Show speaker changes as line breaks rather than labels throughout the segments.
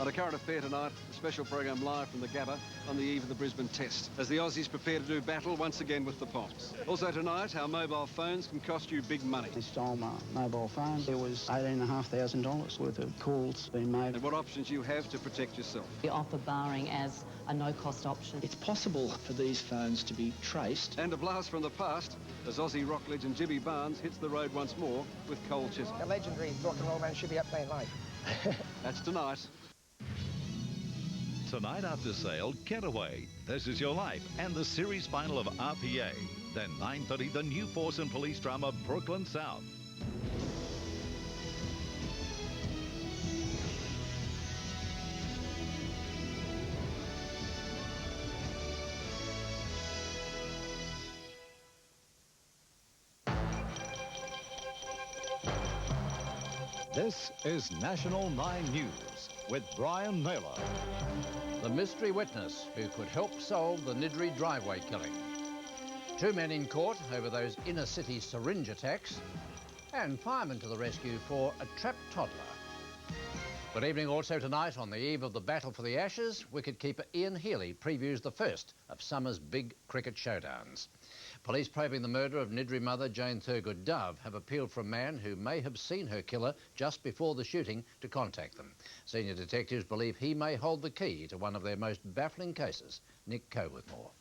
On a current affair tonight, a special program live from the Gabba on the eve of the Brisbane Test, as the Aussies prepare to do battle once again with the Poms. Also tonight, how mobile phones can cost you big money.
They stole my mobile phone. There was $18,500 worth of calls being made.
And what options you have to protect yourself.
We offer barring as a no-cost option.
It's possible for these phones to be traced.
And a blast from the past, as Aussie rock legend Jimmy Barnes hits the road once more with Cold Chisel.
The legendary rock and roll man should be up playing live.
That's tonight.
Tonight after sale, Getaway, This Is Your Life, and the series final of RPA. Then 9:30, the new Force and Police drama, Brooklyn South.
This is National 9 News with Brian Naylor.
The mystery witness who could help solve the Niddry driveway killing. 2 men in court over those inner city syringe attacks, and firemen to the rescue for a trapped toddler. Good evening also tonight on the eve of the battle for the Ashes. Wicketkeeper Ian Healy previews the first of summer's big cricket showdowns. Police probing the murder of Niddry mother Jane Thurgood Dove have appealed for a man who may have seen her killer just before the shooting to contact them. Senior detectives believe he may hold the key to one of their most baffling cases. Nick Coe with more.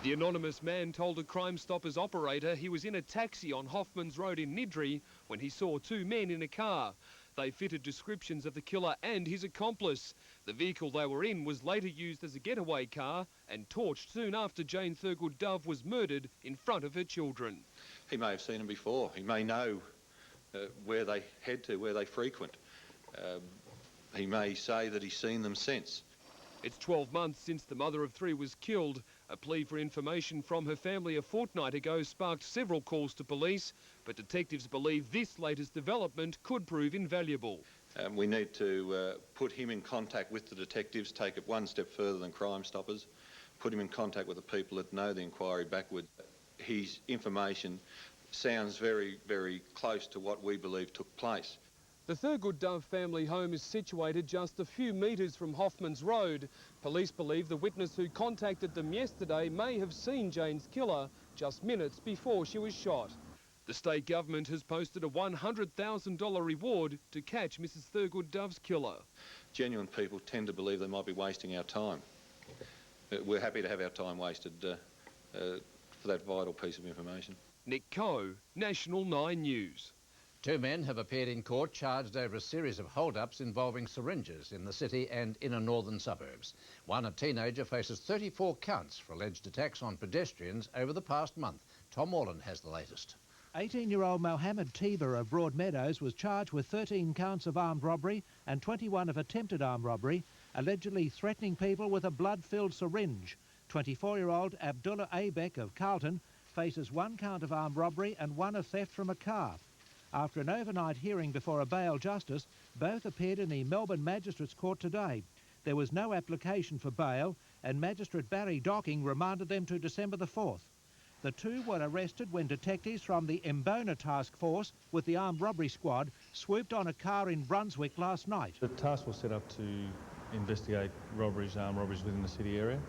The anonymous man told a Crime Stoppers operator he was in a taxi on Hoffmans Road in Niddry when he saw 2 men in a car. They fitted descriptions of the killer and his accomplice. The vehicle they were in was later used as a getaway car and torched soon after Jane Thurgood Dove was murdered in front of her children.
He may have seen them before. He may know where they head to, where they frequent. He may say that he's seen them since.
It's 12 months since the mother of 3 was killed. A plea for information from her family a fortnight ago sparked several calls to police, but detectives believe this latest development could prove invaluable.
We need to put him in contact with the detectives, take it one step further than Crime Stoppers, put him in contact with the people that know the inquiry backward. His information sounds very, very close to what we believe took place.
The Thurgood Dove family home is situated just a few metres from Hoffmans Road. Police believe the witness who contacted them yesterday may have seen Jane's killer just minutes before she was shot. The state government has posted a $100,000 reward to catch Mrs Thurgood Dove's killer.
Genuine people tend to believe they might be wasting our time. We're happy to have our time wasted for that vital piece of information.
Nick Coe, National 9 News.
2 men have appeared in court charged over a series of hold-ups involving syringes in the city and inner northern suburbs. One, a teenager, faces 34 counts for alleged attacks on pedestrians over the past month. Tom Wallen has the latest.
18-year-old Mohammed Tiba of Broadmeadows was charged with 13 counts of armed robbery and 21 of attempted armed robbery, allegedly threatening people with a blood-filled syringe. 24-year-old Abdullah Abek of Carlton faces 1 count of armed robbery and 1 of theft from a car. After an overnight hearing before a bail justice, both appeared in the Melbourne Magistrates Court today. There was no application for bail, and Magistrate Barry Docking remanded them to December the 4th. The 2 were arrested when detectives from the Mbona Task Force with the Armed Robbery Squad swooped on a car in Brunswick last night.
The task was set up to investigate robberies, armed robberies within the city area,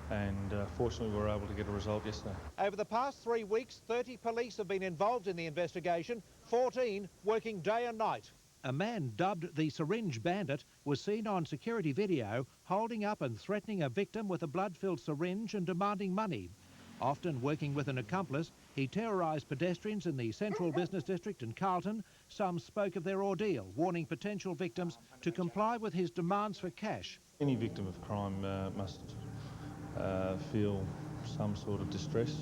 and fortunately we were able to get a result yesterday.
Over the past 3 weeks, 30 police have been involved in the investigation, 14 working day and night. A man dubbed the Syringe Bandit was seen on security video holding up and threatening a victim with a blood-filled syringe and demanding money. Often working with an accomplice, he terrorised pedestrians in the Central Business District in Carlton. Some spoke of their ordeal, warning potential victims to comply with his demands for cash.
Any victim of crime must feel some sort of distress,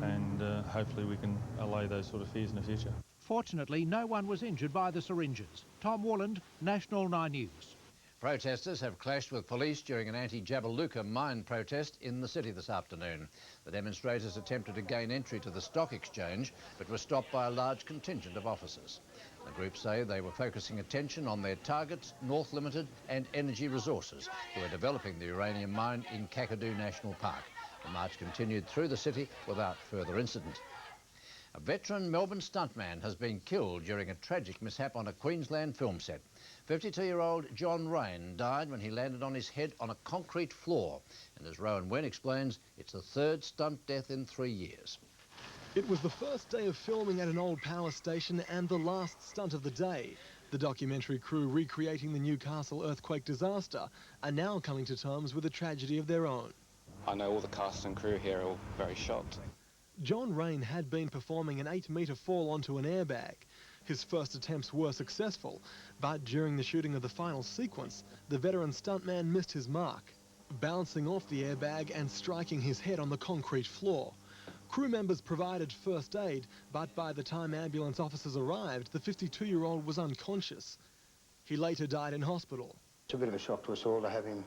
and hopefully we can allay those sort of fears in the future.
Fortunately, no one was injured by the syringes. Tom Walland, National 9 News.
Protesters have clashed with police during an anti-Jabiluka mine protest in the city this afternoon. The demonstrators attempted to gain entry to the stock exchange, but were stopped by a large contingent of officers. The group say they were focusing attention on their targets, North Limited and Energy Resources, who are developing the uranium mine in Kakadu National Park. The march continued through the city without further incident. A veteran Melbourne stuntman has been killed during a tragic mishap on a Queensland film set. 52-year-old John Rain died when he landed on his head on a concrete floor. And as Rowan Wen explains, it's the third stunt death in 3 years.
It was the first day of filming at an old power station and the last stunt of the day. The documentary crew recreating the Newcastle earthquake disaster are now coming to terms with a tragedy of their own.
I know all the cast and crew here are all very shocked.
John Rain had been performing an 8-metre fall onto an airbag. His first attempts were successful, but during the shooting of the final sequence, the veteran stuntman missed his mark, bouncing off the airbag and striking his head on the concrete floor. Crew members provided first aid, but by the time ambulance officers arrived, the 52-year-old was unconscious. He later died in hospital.
It's a bit of a shock to us all to have him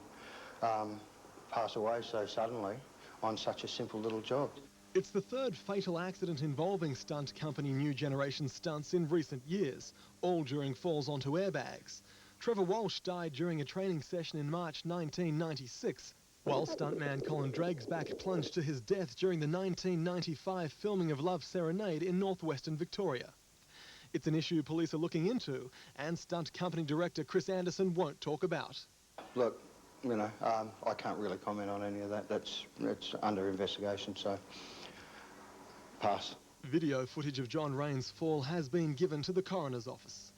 pass away so suddenly on such a simple little job.
It's the third fatal accident involving stunt company New Generation Stunts in recent years, all during falls onto airbags. Trevor Walsh died during a training session in March 1996, while stuntman Colin Dragsback plunged to his death during the 1995 filming of Love Serenade in northwestern Victoria. It's an issue police are looking into, and stunt company director Chris Anderson won't talk about.
Look, you know, I can't really comment on any of that. It's under investigation, so pass.
Video footage of John Rain's fall has been given to the coroner's office.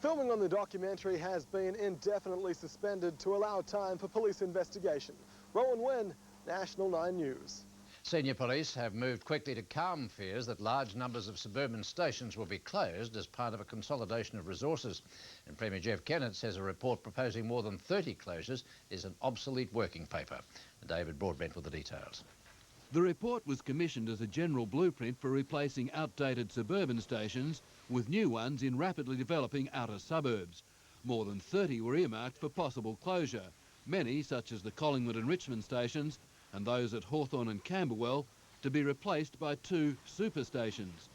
Filming on the documentary has been indefinitely suspended to allow time for police investigation. Rowan Wen, National 9 News.
Senior police have moved quickly to calm fears that large numbers of suburban stations will be closed as part of a consolidation of resources. And Premier Jeff Kennett says a report proposing more than 30 closures is an obsolete working paper. David Broadbent with the details.
The report was commissioned as a general blueprint for replacing outdated suburban stations with new ones in rapidly developing outer suburbs. More than 30 were earmarked for possible closure. Many, such as the Collingwood and Richmond stations, and those at Hawthorn and Camberwell, to be replaced by 2 super stations.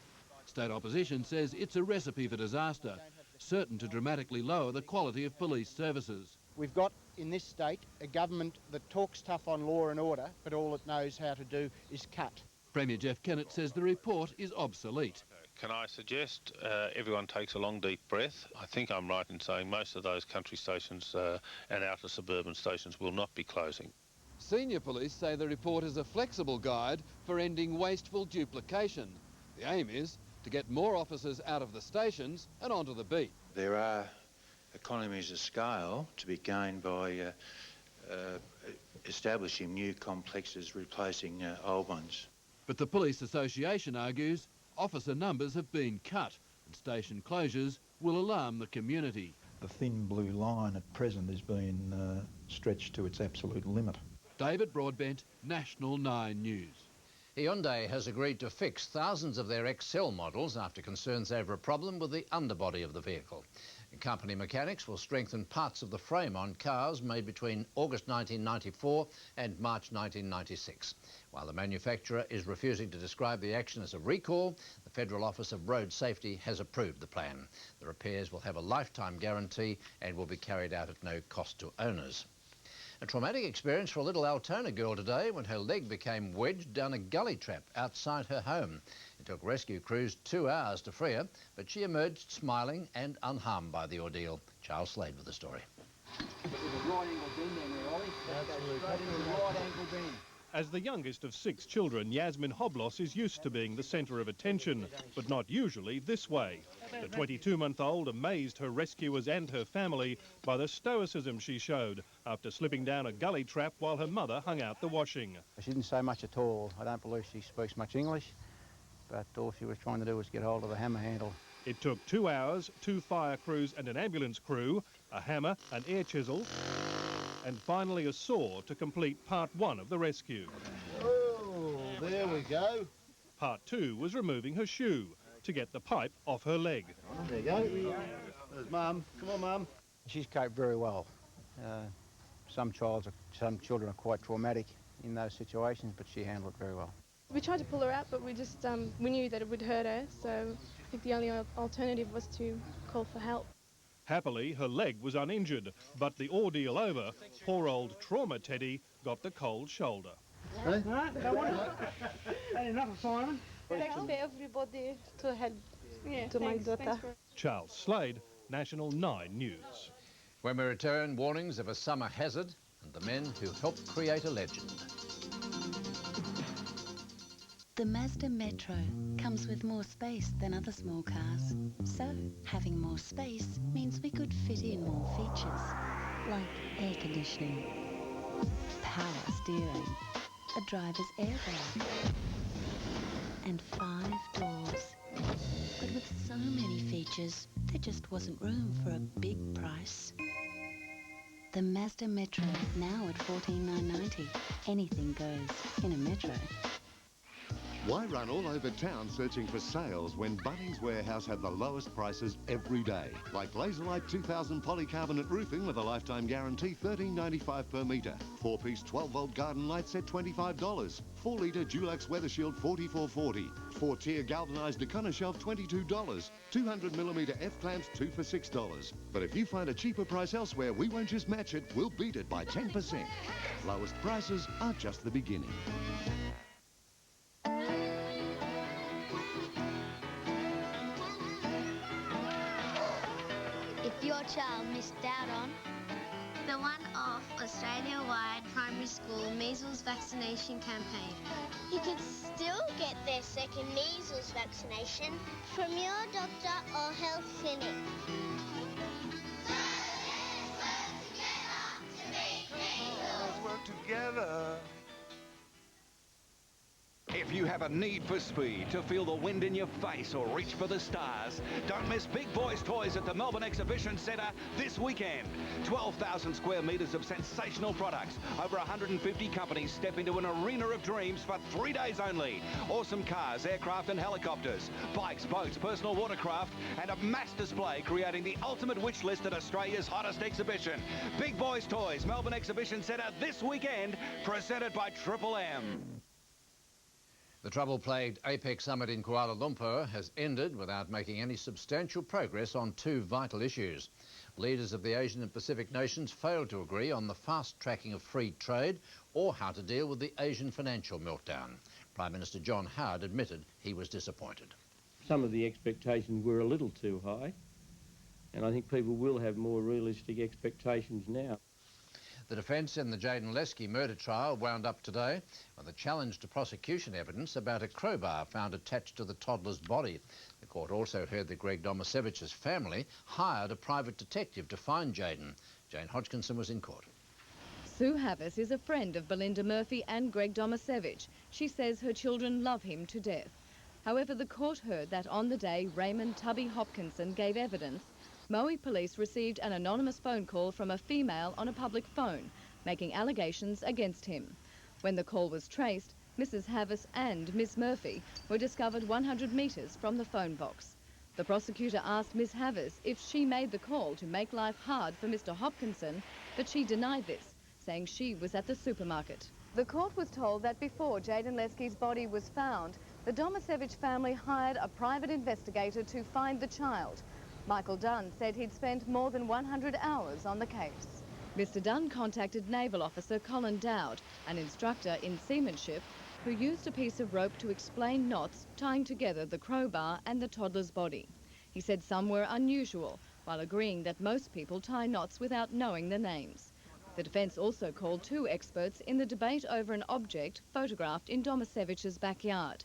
State opposition says it's a recipe for disaster, certain to dramatically lower the quality of police services.
We've got, in this state, a government that talks tough on law and order, but all it knows how to do is cut.
Premier Jeff Kennett says the report is obsolete.
Can I suggest everyone takes a long, deep breath? I think I'm right in saying most of those country stations and outer suburban stations will not be closing.
Senior police say the report is a flexible guide for ending wasteful duplication. The aim is to get more officers out of the stations and onto the beat.
There are economies of scale to be gained by establishing new complexes, replacing old ones.
But the Police Association argues officer numbers have been cut and station closures will alarm the community.
The thin blue line at present has been stretched to its absolute limit.
David Broadbent, National 9 News.
Hyundai has agreed to fix thousands of their Excel models after concerns over a problem with the underbody of the vehicle. Company mechanics will strengthen parts of the frame on cars made between August 1994 and March 1996. While the manufacturer is refusing to describe the action as a recall, the Federal Office of Road Safety has approved the plan. The repairs will have a lifetime guarantee and will be carried out at no cost to owners. A traumatic experience for a little Altona girl today when her leg became wedged down a gully trap outside her home. It took rescue crews 2 hours to free her, but she emerged smiling and unharmed by the ordeal. Charles Slade with the story.
As the youngest of 6 children, Yasmin Hoblos is used to being the centre of attention, but not usually this way. The 22-month-old amazed her rescuers and her family by the stoicism she showed after slipping down a gully trap while her mother hung out the washing.
She didn't say much at all. I don't believe she speaks much English, but all she was trying to do was get hold of the hammer handle.
It took 2 hours, 2 fire crews and an ambulance crew, a hammer, an air chisel, and finally a saw to complete part 1 of the rescue.
Oh, there we go.
Part 2 was removing her shoe to get the pipe off her leg.
There you go. There's Mum. Come on, Mum. She's coped very well. Some children are quite traumatic in those situations, but she handled it very well.
We tried to pull her out, but we knew that it would hurt her, so I think the only alternative was to call for help.
Happily, her leg was uninjured, but the ordeal over, poor old trauma Teddy got the cold shoulder.
Right, don't want it. Ain't enough of Simon.
Thanks for everybody to help to my daughter.
Charles Slade, National 9 News.
When we return, warnings of a summer hazard and the men who helped create a legend.
The Mazda Metro comes with more space than other small cars. So, having more space means we could fit in more features, like air conditioning, power steering, a driver's airbag, and 5 doors. But with so many features, there just wasn't room for a big price. The Mazda Metro, now at $14,990. Anything goes in a Metro.
Why run all over town searching for sales when Bunnings Warehouse have the lowest prices every day? Like Laserlight 2000 polycarbonate roofing with a lifetime guarantee, $13.95 per metre. 4-piece 12-volt garden lights at $25. 4-litre Dulux Weather Shield, $44.40. 4-tier galvanised Nakona shelf, $22. 200mm F-clamps, 2 for $6. But if you find a cheaper price elsewhere, we won't just match it, we'll beat it by 10%. Lowest prices are just the beginning.
If your child missed out on the one-off Australia-wide primary school measles vaccination campaign, you can still get their second measles vaccination from your doctor or health clinic.
Let's work together.
If you have a need for speed, to feel the wind in your face or reach for the stars, don't miss Big Boys Toys at the Melbourne Exhibition Centre this weekend. 12,000 square metres of sensational products. Over 150 companies step into an arena of dreams for 3 days only. Awesome cars, aircraft and helicopters, bikes, boats, personal watercraft, and a mass display creating the ultimate wish list at Australia's hottest exhibition. Big Boys Toys, Melbourne Exhibition Centre this weekend, presented by Triple M.
The trouble-plagued APEC summit in Kuala Lumpur has ended without making any substantial progress on 2 vital issues. Leaders of the Asian and Pacific nations failed to agree on the fast-tracking of free trade or how to deal with the Asian financial meltdown. Prime Minister John Howard admitted he was disappointed.
Some of the expectations were a little too high, and I think people will have more realistic expectations now.
The defence in the Leski murder trial wound up today with a challenge to prosecution evidence about a crowbar found attached to the toddler's body. The court also heard that Greg Domasevich's family hired a private detective to find Jayden. Jane Hodgkinson was in court.
Sue Havis is a friend of Belinda Murphy and Greg Domasevich. She says her children love him to death. However, the court heard that on the day Raymond Tubby Hopkinson gave evidence, Maui police received an anonymous phone call from a female on a public phone, making allegations against him. When the call was traced, Mrs. Havis and Miss Murphy were discovered 100 metres from the phone box. The prosecutor asked Miss Havis if she made the call to make life hard for Mr. Hopkinson, but she denied this, saying she was at the supermarket. The court was told that before Jayden Leski's body was found, the Domasevich family hired a private investigator to find the child. Michael Dunn said he'd spent more than 100 hours on the case. Mr. Dunn contacted Naval Officer Colin Dowd, an instructor in seamanship, who used a piece of rope to explain knots tying together the crowbar and the toddler's body. He said some were unusual, while agreeing that most people tie knots without knowing the names. The defence also called 2 experts in the debate over an object photographed in Domasevich's backyard.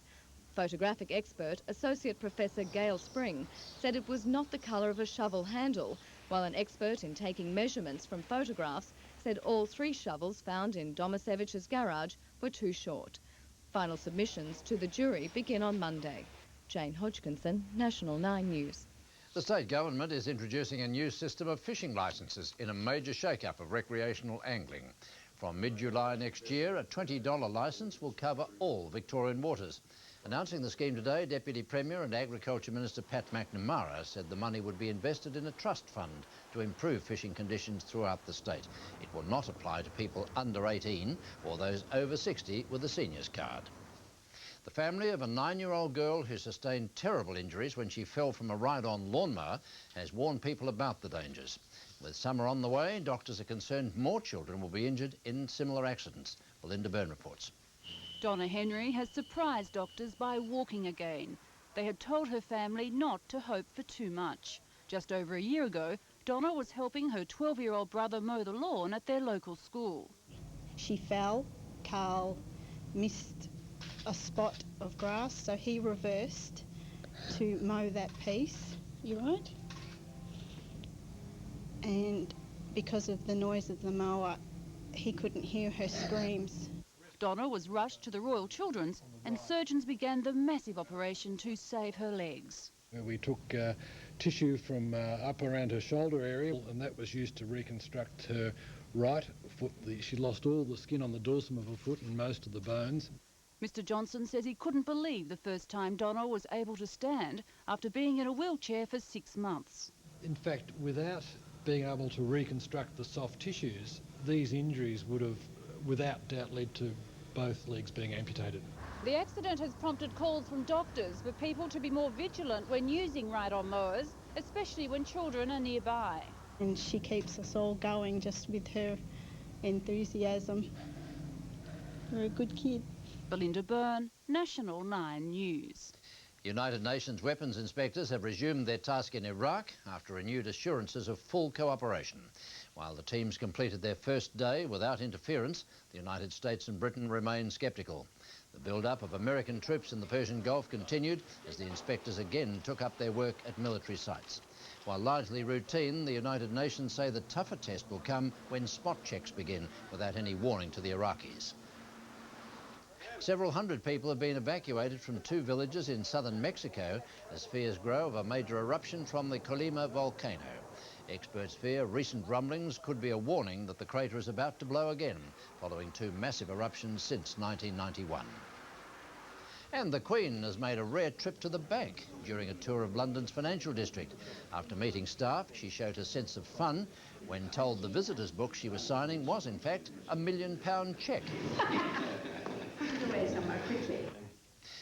Photographic expert, Associate Professor Gail Spring, said it was not the colour of a shovel handle, while an expert in taking measurements from photographs said all 3 shovels found in Domasevich's garage were too short. Final submissions to the jury begin on Monday. Jane Hodgkinson, National 9 News.
The state government is introducing a new system of fishing licences in a major shake-up of recreational angling. From mid-July next year, a $20 licence will cover all Victorian waters. Announcing the scheme today, Deputy Premier and Agriculture Minister Pat McNamara said the money would be invested in a trust fund to improve fishing conditions throughout the state. It will not apply to people under 18 or those over 60 with a seniors card. The family of a 9-year-old girl who sustained terrible injuries when she fell from a ride-on lawnmower has warned people about the dangers. With summer on the way, doctors are concerned more children will be injured in similar accidents. Belinda Byrne reports.
Donna Henry has surprised doctors by walking again. They had told her family not to hope for too much. Just over a year ago, Donna was helping her 12-year-old brother mow the lawn at their local school.
She fell. Carl missed a spot of grass, so he reversed to mow that piece. You right? And because of the noise of the mower, he couldn't hear her screams.
Donna was rushed to the Royal Children's and surgeons began the massive operation to save her legs.
We took tissue from up around her shoulder area, and that was used to reconstruct her right foot. She lost all the skin on the dorsum of her foot and most of the bones.
Mr Johnson says he couldn't believe the first time Donna was able to stand after being in a wheelchair for 6 months.
In fact, without being able to reconstruct the soft tissues, these injuries would have, without doubt, led to both legs being amputated.
The accident has prompted calls from doctors for people to be more vigilant when using ride-on mowers, especially when children are nearby.
And she keeps us all going just with her enthusiasm. You're a good kid.
Belinda Byrne, National 9 News.
United Nations weapons inspectors have resumed their task in Iraq after renewed assurances of full cooperation. While the teams completed their first day without interference, the United States and Britain remain sceptical. The build-up of American troops in the Persian Gulf continued as the inspectors again took up their work at military sites. While largely routine, the United Nations say the tougher test will come when spot checks begin without any warning to the Iraqis. Several hundred people have been evacuated from 2 villages in southern Mexico as fears grow of a major eruption from the Colima volcano. Experts fear recent rumblings could be a warning that the crater is about to blow again, following 2 massive eruptions since 1991. And the Queen has made a rare trip to the bank during a tour of London's financial district. After meeting staff, she showed a sense of fun when told the visitors' book she was signing was, in fact, a £1 million cheque.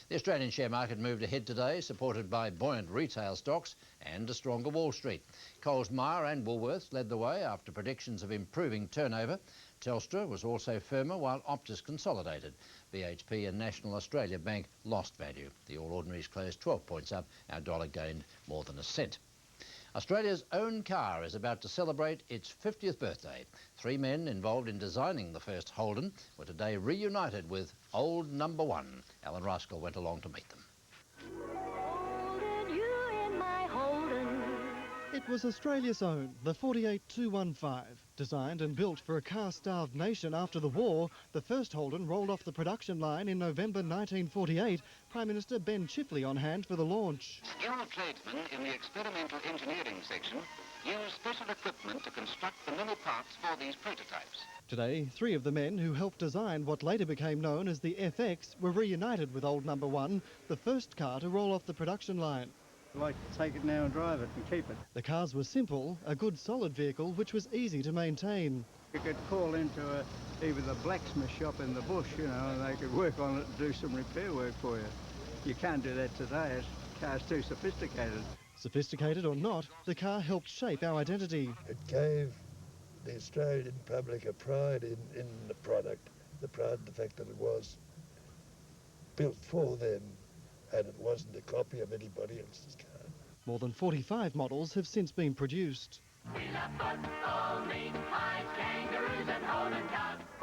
The Australian share market moved ahead today, supported by buoyant retail stocks and a stronger Wall Street. Coles Myer and Woolworths led the way after predictions of improving turnover. Telstra was also firmer while Optus consolidated. BHP and National Australia Bank lost value. The All Ordinaries closed 12 points up. Our dollar gained more than a cent. Australia's own car is about to celebrate its 50th birthday. 3 men involved in designing the first Holden were today reunited with old number 1. Alan Ruskell went along to meet them.
It was Australia's own, the 48215. Designed and built for a car-starved nation after the war, the first Holden rolled off the production line in November 1948. Prime Minister Ben Chifley on hand for the launch.
Skilled tradesmen in the experimental engineering section use special equipment to construct the many parts for these prototypes.
Today, 3 of the men who helped design what later became known as the FX were reunited with old number 1, the first car to roll off the production line.
I'd like to take it now and drive it and keep it.
The cars were simple, a good solid vehicle which was easy to maintain.
You could call into either the blacksmith shop in the bush, you know, and they could work on it and do some repair work for you. You can't do that today, the car's too sophisticated.
Sophisticated or not, the car helped shape our identity.
It gave the Australian public a pride in the product, the pride in the fact that it was built for them and it wasn't a copy of anybody else's car.
More than 45 models have since been produced.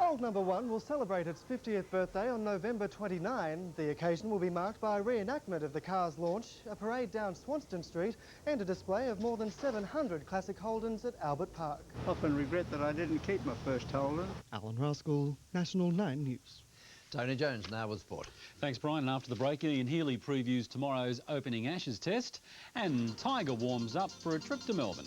Old number 1 will celebrate its 50th birthday on November 29. The occasion will be marked by a reenactment of the car's launch, a parade down Swanston Street and a display of more than 700 classic Holdens at Albert Park.
Often regret that I didn't keep my first Holden.
Alan Ruskell, National 9 News.
Tony Jones now with sport.
Thanks, Brian. And after the break, Ian Healy previews tomorrow's opening Ashes test and Tiger warms up for a trip to Melbourne.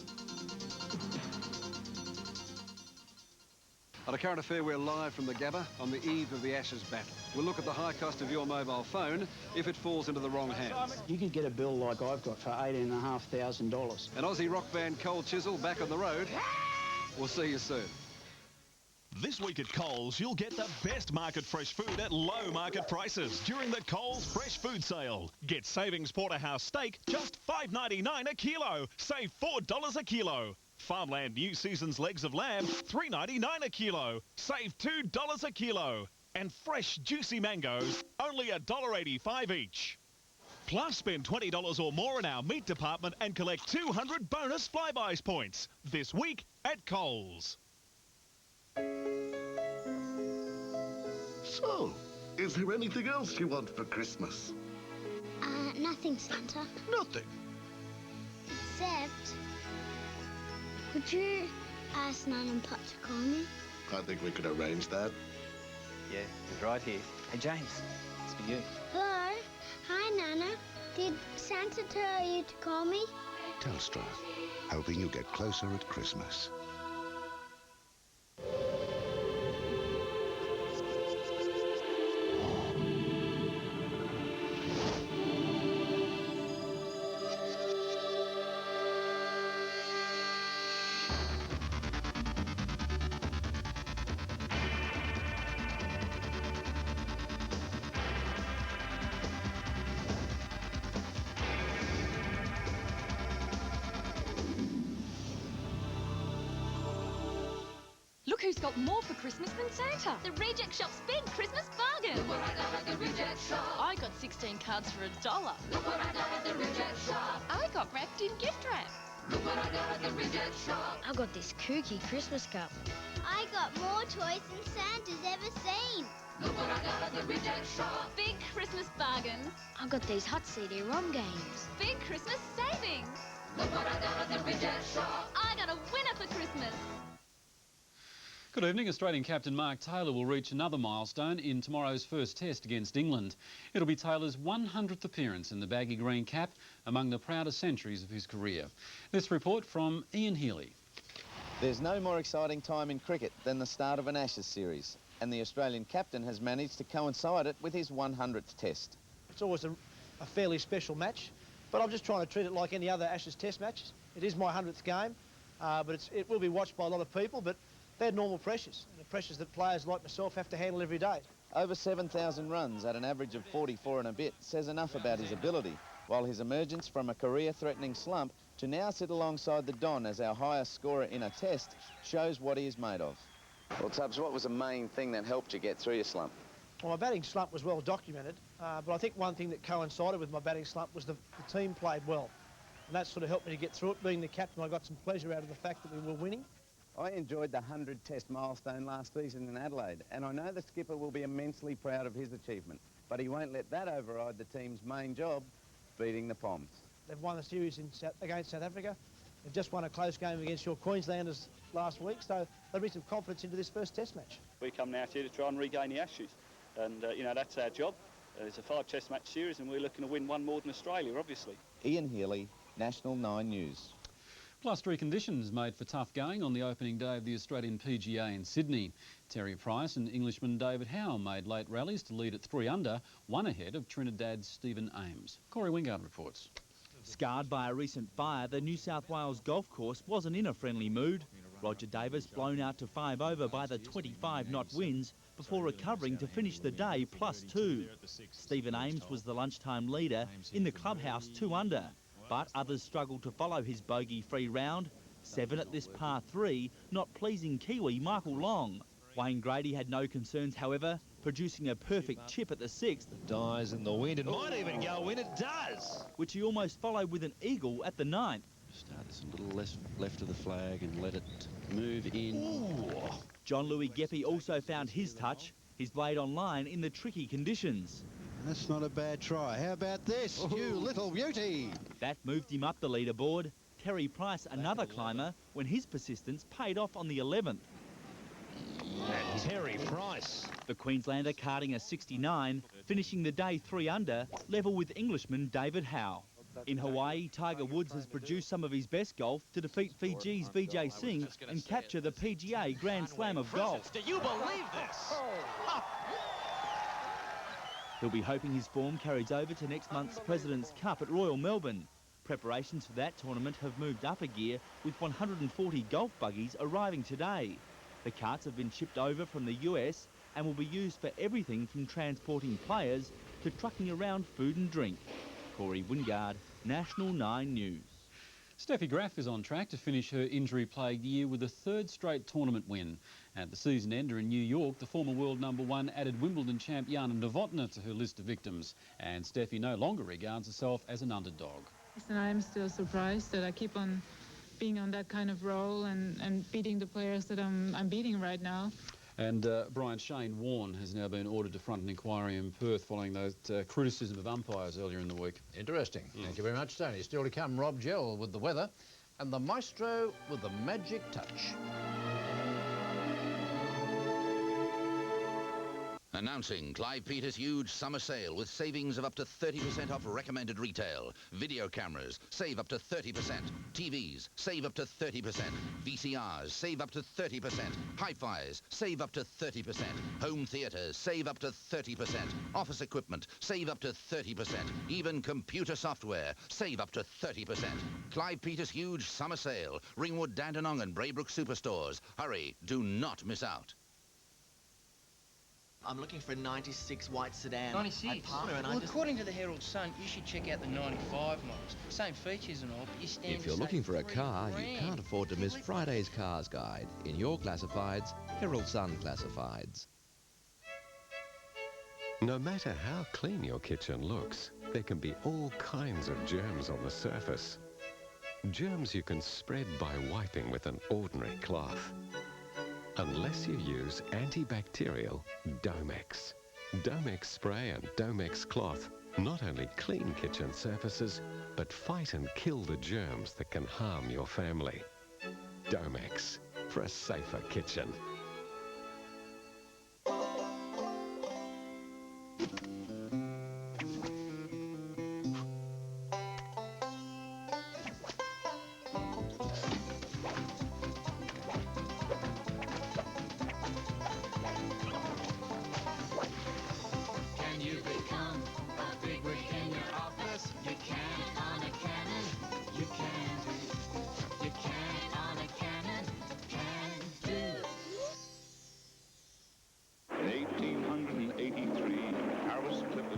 On A Current Affair, we're live from the Gabba on the eve of the Ashes battle. We'll look at the high cost of your mobile phone if it falls into the wrong hands.
You could get a bill like I've got for $18,500.
An Aussie rock band, Cold Chisel, back on the road. We'll see you soon.
This week at Coles, you'll get the best market fresh food at low market prices during the Coles Fresh Food Sale. Get Savings Porterhouse steak, just $5.99 a kilo. Save $4 a kilo. Farmland New Season's legs of lamb, $3.99 a kilo. Save $2 a kilo. And fresh juicy mangoes, only $1.85 each. Plus, spend $20 or more in our meat department and collect 200 bonus Flybuys points this week at Coles.
So, is there anything else you want for Christmas?
Nothing, Santa.
Nothing.
Except, could you ask Nan and Pop to call me?
I think we could arrange that.
Yeah, he's right here. Hey, James, it's for you.
Hello. Hi, Nana. Did Santa tell you to call me?
Telstra, helping you get closer at Christmas.
Look who's got more for Christmas than Santa. The Reject Shop's big Christmas bargain. Look what I got at the Reject Shop. I got 16 cards for $1. Look what I got at the Reject Shop. I got wrapped in gift wrap. Look what I got at the Reject Shop.
I got this kooky Christmas cup. I got more toys than Santa's ever seen.
Look what I got at the Reject Shop. Big Christmas bargains.
I got these hot CD-ROM games.
Big Christmas savings. Look what I got at the Reject Shop. I got a winner for Christmas.
Good evening. Australian captain Mark Taylor will reach another milestone in tomorrow's first test against England. It'll be Taylor's 100th appearance in the baggy green cap, among the proudest centuries of his career. This report from Ian Healy.
There's no more exciting time in cricket than the start of an Ashes series, and the Australian captain has managed to coincide it with his 100th test.
It's always a fairly special match, but I'm just trying to treat it like any other Ashes test match. It is my 100th game, but it will be watched by a lot of people, but they're normal pressures, the pressures that players like myself have to handle every day.
Over 7,000 runs at an average of 44 and a bit says enough about his ability, while his emergence from a career-threatening slump to now sit alongside the Don as our highest scorer in a test shows what he is made of. Well, Tubbs, what was the main thing that helped you get through your slump?
Well, my batting slump was well documented, but I think one thing that coincided with my batting slump was the team played well. And that sort of helped me to get through it. Being the captain, I got some pleasure out of the fact that we were winning.
I enjoyed the 100-test milestone last season in Adelaide, and I know the skipper will be immensely proud of his achievement, but he won't let that override the team's main job, beating the Poms.
They've won the series against South Africa. They've just won a close game against your Queenslanders last week, so they'll bring some confidence into this first test match.
We come out here to try and regain the Ashes, and, you know, that's our job. It's a 5-test match series, and we're looking to win one more than Australia, obviously.
Ian Healy, National 9 News.
Blustery conditions made for tough going on the opening day of the Australian PGA in Sydney. Terry Price and Englishman David Howe made late rallies to lead at 3 under, one ahead of Trinidad's Stephen Ames. Corey Wingard reports.
Scarred by a recent fire, the New South Wales golf course wasn't in a friendly mood. Roger Davis blown out to 5 over by the 25-knot winds before recovering to finish the day +2. Stephen Ames was the lunchtime leader in the clubhouse 2 under. But others struggled to follow his bogey-free round. 7 at this par 3, not pleasing Kiwi Michael Long. Wayne Grady had no concerns, however, producing a perfect chip at the 6th.
Dies in the wind, it might even go in, it does!
Which he almost followed with an eagle at the 9th.
Start this a little less left of the flag and let it move in.
Ooh. John Louis Geppy also found his touch, his blade on line in the tricky conditions.
That's not a bad try. How about this? Ooh. You little beauty!
That moved him up the leaderboard. Terry Price, another climber, when his persistence paid off on the 11th.
And Terry Price.
The Queenslander carding a 69, finishing the day 3 under, level with Englishman David Howe. In Hawaii, Tiger Woods has produced some of his best golf to defeat Fiji's Vijay Singh and capture the PGA Grand Slam of golf.
Do you believe this?
He'll be hoping his form carries over to next month's President's Cup at Royal Melbourne. Preparations for that tournament have moved up a gear, with 140 golf buggies arriving today. The carts have been shipped over from the US and will be used for everything from transporting players to trucking around food and drink. Corey Wingard, National 9 News.
Steffi Graf is on track to finish her injury-plagued year with a third straight tournament win. At the season ender in New York, the former world #1 added Wimbledon champ Jana Novotná to her list of victims. And Steffi no longer regards herself as an underdog.
And I'm still surprised that I keep on being on that kind of roll and beating the players that I'm beating right now.
And Brian Shane Warne has now been ordered to front an inquiry in Perth following that criticism of umpires earlier in the week.
Interesting. Thank you very much, Tony. Still to come, Rob Gell with the weather and the maestro with the magic touch.
Announcing Clive Peters' huge summer sale with savings of up to 30% off recommended retail. Video cameras, save up to 30%. TVs, save up to 30%. VCRs, save up to 30%. Hi-Fis, save up to 30%. Home theatres, save up to 30%. Office equipment, save up to 30%. Even computer software, save up to 30%. Clive Peters' huge summer sale. Ringwood, Dandenong and Braybrook superstores. Hurry, do not miss out.
I'm looking for a 96 white sedan.
96? Well, according to the Herald Sun, you should check out the 95 models. Same features and all, but you stand
If you're looking for a car, you can't afford to miss Friday's Cars Guide in your classifieds, Herald Sun classifieds.
No matter how clean your kitchen looks, there can be all kinds of germs on the surface. Germs you can spread by wiping with an ordinary cloth. Unless you use antibacterial Domex. Domex spray and Domex cloth not only clean kitchen surfaces, but fight and kill the germs that can harm your family. Domex, for a safer kitchen.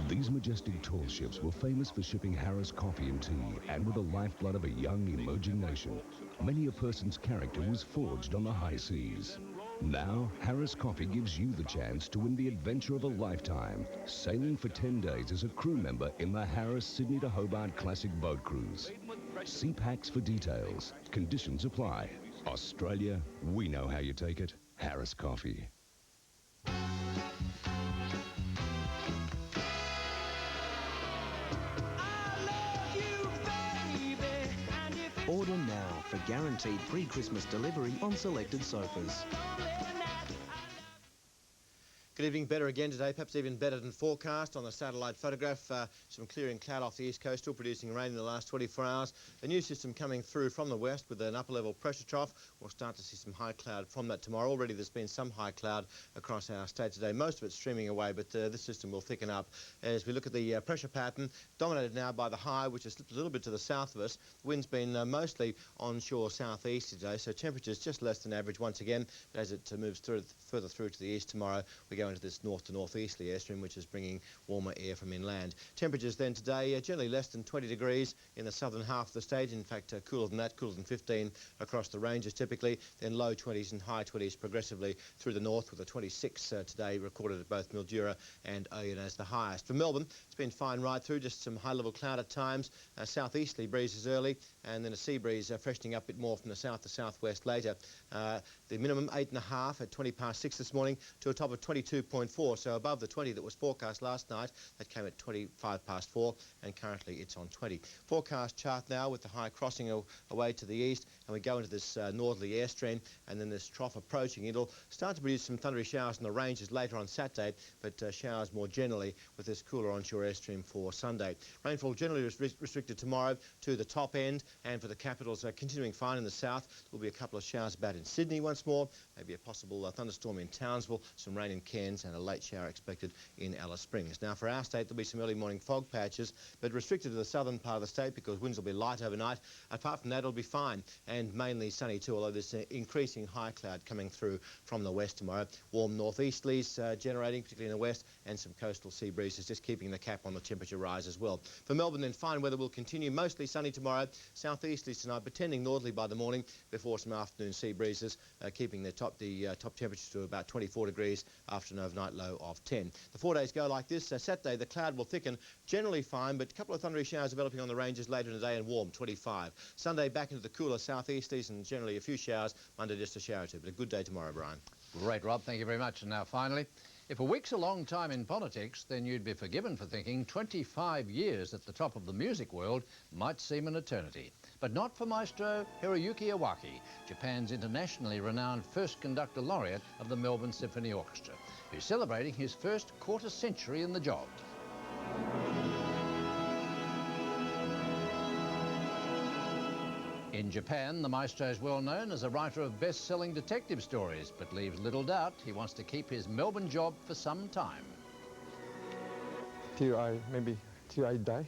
These majestic tall ships were famous for shipping Harris coffee and tea, and were the lifeblood of a young, emerging nation. Many a person's character was forged on the high seas. Now, Harris Coffee gives you the chance to win the adventure of a lifetime, sailing for 10 days as a crew member in the Harris Sydney to Hobart Classic Boat Cruise. See packs for details. Conditions apply. Australia, we know how you take it. Harris Coffee.
Order now for guaranteed pre-Christmas delivery on selected sofas.
Good evening, better again today, perhaps even better than forecast on the satellite photograph. Some clearing cloud off the east coast, still producing rain in the last 24 hours. A new system coming through from the west with an upper level pressure trough. We'll start to see some high cloud from that tomorrow. Already there's been some high cloud across our state today, most of it streaming away, but this system will thicken up as we look at the pressure pattern, dominated now by the high, which has slipped a little bit to the south of us. The wind's been mostly onshore southeast today, so temperatures just less than average once again, but as it moves further through to the east tomorrow, we go into this north to northeasterly airstream, which is bringing warmer air from inland. Temperatures then today generally less than 20 degrees in the southern half of the state. In fact, cooler than that, cooler than 15 across the ranges typically. Then low 20s and high 20s progressively through the north, with a 26 today recorded at both Mildura and Oyen as the highest. For Melbourne, it's been fine right through, just some high-level cloud at times. Southeasterly breezes early, and then a sea breeze freshening up a bit more from the south to southwest later. The minimum 8.5 at 20 past 6 this morning to a top of 22.4, so above the 20 that was forecast last night. That came at 25 past 4, and currently it's on 20. Forecast chart now with the high crossing away to the east, and we go into this northerly airstream, and then this trough approaching. It'll start to produce some thundery showers in the ranges later on Saturday, but showers more generally with this cooler onshore airstream for Sunday. Rainfall generally restricted tomorrow to the top end, and for the capitals continuing fine in the south. There will be a couple of showers about in Sydney once more, maybe a possible thunderstorm in Townsville, some rain in Cairns
Cairns and a late shower expected in Alice Springs. Now for our state, there'll be some early morning fog patches, but restricted to the southern part of the state because winds will be light overnight. Apart from that, it'll be fine and mainly sunny too, although there's increasing high cloud coming through from the west tomorrow. Warm northeasterlies generating, particularly in the west, and some coastal sea breezes just keeping the cap on the temperature rise as well. For Melbourne, then, fine weather will continue, mostly sunny tomorrow, southeasterlies tonight, but tending northerly by the morning before some afternoon sea breezes, keeping the top temperatures to about 24 degrees after an overnight low of 10. The 4 days go like this. Saturday, the cloud will thicken, generally fine, but a couple of thundery showers developing on the ranges later in the day and warm, 25. Sunday, back into the cooler southeasterlies and generally a few showers. Monday, just a shower or two, but a good day tomorrow, Brian.
Great, Rob. Thank you very much. And now, finally, if a week's a long time in politics, then you'd be forgiven for thinking 25 years at the top of the music world might seem an eternity. But not for Maestro Hiroyuki Iwaki, Japan's internationally renowned first conductor laureate of the Melbourne Symphony Orchestra, who's celebrating his first quarter century in the job. In Japan, the maestro is well known as a writer of best-selling detective stories, but leaves little doubt he wants to keep his Melbourne job for some time.
Till I die.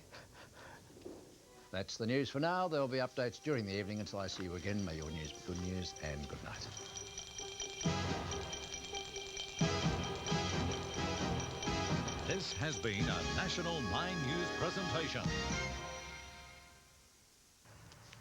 That's the news for now. There'll be updates during the evening until I see you again. May your news be good news, and good night.
This has been a National 9 News presentation.